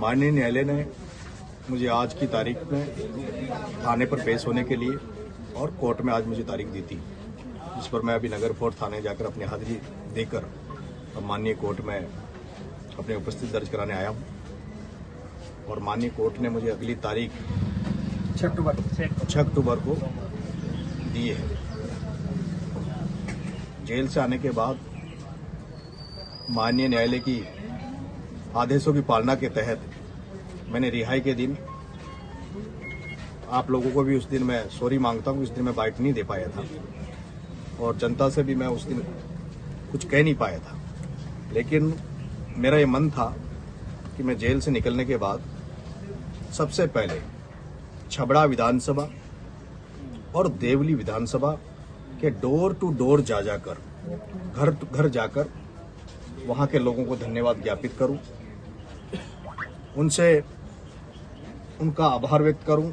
माननीय न्यायालय ने मुझे आज की तारीख में थाने पर पेश होने के लिए और कोर्ट में आज मुझे तारीख दी थी, जिस पर मैं अभी नगर फोर्ट थाने जाकर अपनी हाजिरी देकर अब माननीय कोर्ट में अपनी उपस्थिति दर्ज कराने आया हूं। और माननीय कोर्ट ने मुझे अगली तारीख 6 अक्टूबर को दी है। जेल से आने के बाद माननीय न्यायालय की आदेशों की पालना के तहत मैंने रिहाई के दिन आप लोगों को भी उस दिन मैं सॉरी मांगता हूं, उस दिन मैं बाइट नहीं दे पाया था और जनता से भी मैं उस दिन कुछ कह नहीं पाया था। लेकिन मेरा ये मन था कि मैं जेल से निकलने के बाद सबसे पहले छबड़ा विधानसभा और देवली विधानसभा के डोर टू डोर जाकर घर घर जाकर वहां के लोगों को धन्यवाद ज्ञापित करूं, उनसे उनका आभार व्यक्त करूं,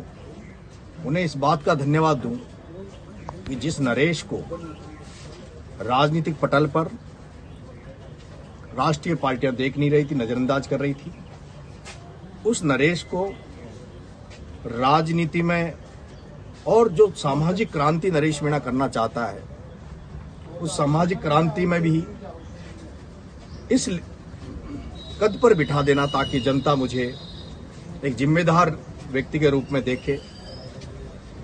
उन्हें इस बात का धन्यवाद दूं कि जिस नरेश को राजनीतिक पटल पर राष्ट्रीय पार्टियां देख नहीं रही थी, नजरअंदाज कर रही थी, उस नरेश को राजनीति में और जो सामाजिक क्रांति नरेश मीणा करना चाहता है, उस सामाजिक क्रांति में भी इस कद पर बिठा देना ताकि जनता मुझे एक जिम्मेदार व्यक्ति के रूप में देखे।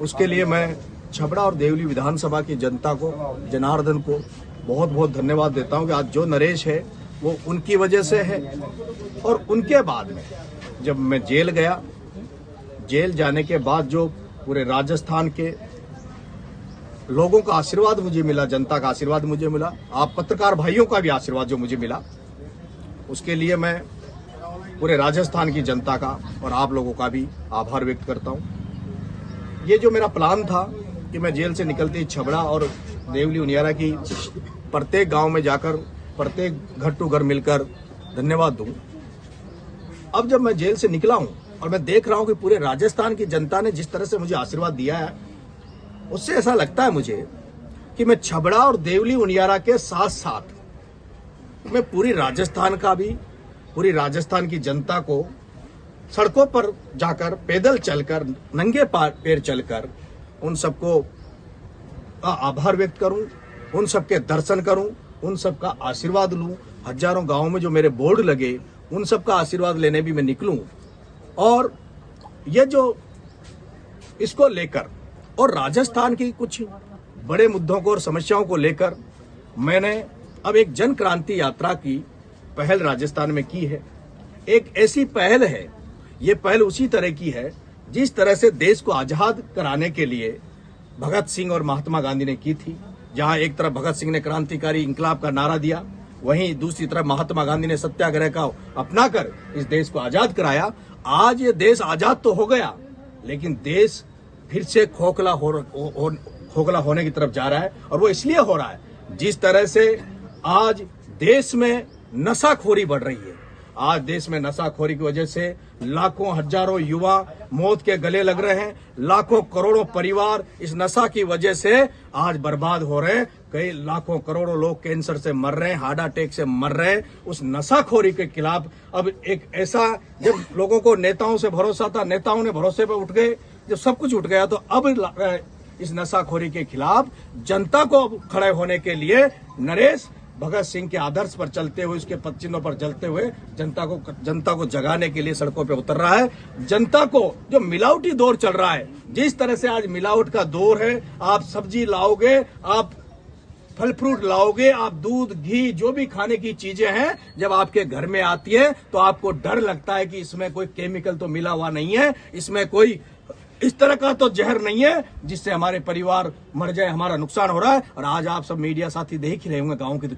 उसके लिए मैं छबड़ा और देवली विधानसभा की जनता को, जनार्दन को बहुत बहुत धन्यवाद देता हूं कि आज जो नरेश है वो उनकी वजह से है। और उनके बाद में जब मैं जेल गया, जेल जाने के बाद जो पूरे राजस्थान के लोगों का आशीर्वाद मुझे मिला, जनता का आशीर्वाद मुझे मिला, आप पत्रकार भाइयों का भी आशीर्वाद जो मुझे मिला, उसके लिए मैं पूरे राजस्थान की जनता का और आप लोगों का भी आभार व्यक्त करता हूं। ये जो मेरा प्लान था कि मैं जेल से निकलते ही छबड़ा और देवली उनियारा की प्रत्येक गांव में जाकर प्रत्येक घर टू घर मिलकर धन्यवाद दूं। अब जब मैं जेल से निकला हूं और मैं देख रहा हूं कि पूरे राजस्थान की जनता ने जिस तरह से मुझे आशीर्वाद दिया है, उससे ऐसा लगता है मुझे कि मैं छबड़ा और देवली उनियारा के साथ साथ मैं पूरी राजस्थान का भी, पूरी राजस्थान की जनता को सड़कों पर जाकर, पैदल चलकर, नंगे पैर चलकर उन सबको आभार व्यक्त करूं, उन सबके दर्शन करूं, उन सबका आशीर्वाद लूं। हजारों गांवों में जो मेरे बोर्ड लगे, उन सबका आशीर्वाद लेने भी मैं निकलूं। और ये जो इसको लेकर और राजस्थान की कुछ बड़े मुद्दों को और समस्याओं को लेकर मैंने अब एक जन क्रांति यात्रा की पहल राजस्थान में की है। एक ऐसी पहल है, ये पहल उसी तरह की है जिस तरह से देश को आजाद कराने के लिए भगत सिंह और महात्मा गांधी ने की थी। जहां एक तरफ भगत सिंह ने क्रांतिकारी इंकलाब का नारा दिया, वहीं दूसरी तरफ महात्मा गांधी ने सत्याग्रह का अपनाकर इस देश को आजाद कराया। आज ये देश आजाद तो हो गया, लेकिन देश फिर से खोखला होने की तरफ जा रहा है। और वो इसलिए हो रहा है जिस तरह से आज देश में नशाखोरी बढ़ रही है। आज देश में नशाखोरी की वजह से लाखों हजारों युवा मौत के गले लग रहे हैं, लाखों करोड़ों परिवार इस नशा की वजह से आज बर्बाद हो रहे हैं, कई लाखों करोड़ों लोग कैंसर से मर रहे हैं, हार्ट अटैक से मर रहे हैं। उस नशाखोरी के खिलाफ अब एक ऐसा, जब लोगों को नेताओं से भरोसा था, नेताओं ने भरोसे पर उठ गए, जब सब कुछ उठ गया, तो अब इस नशाखोरी के खिलाफ जनता को खड़े होने के लिए नरेश भगत सिंह के आदर्श पर चलते हुए, उसके पद चिन्हों पर चलते हुए जनता को जगाने के लिए सड़कों पे उतर रहा है। जनता को जो मिलावटी दौर चल रहा है, जिस तरह से आज मिलावट का दौर है, आप सब्जी लाओगे, आप फल फ्रूट लाओगे, आप दूध घी जो भी खाने की चीजें हैं, जब आपके घर में आती है तो आपको डर लगता है कि इसमें कोई केमिकल तो मिला हुआ नहीं है, इसमें कोई इस तरह का तो जहर नहीं है जिससे हमारे परिवार मर जाए, हमारा नुकसान हो रहा है। और आज आप सब मीडिया साथी देख ही रहे होंगे गाँव की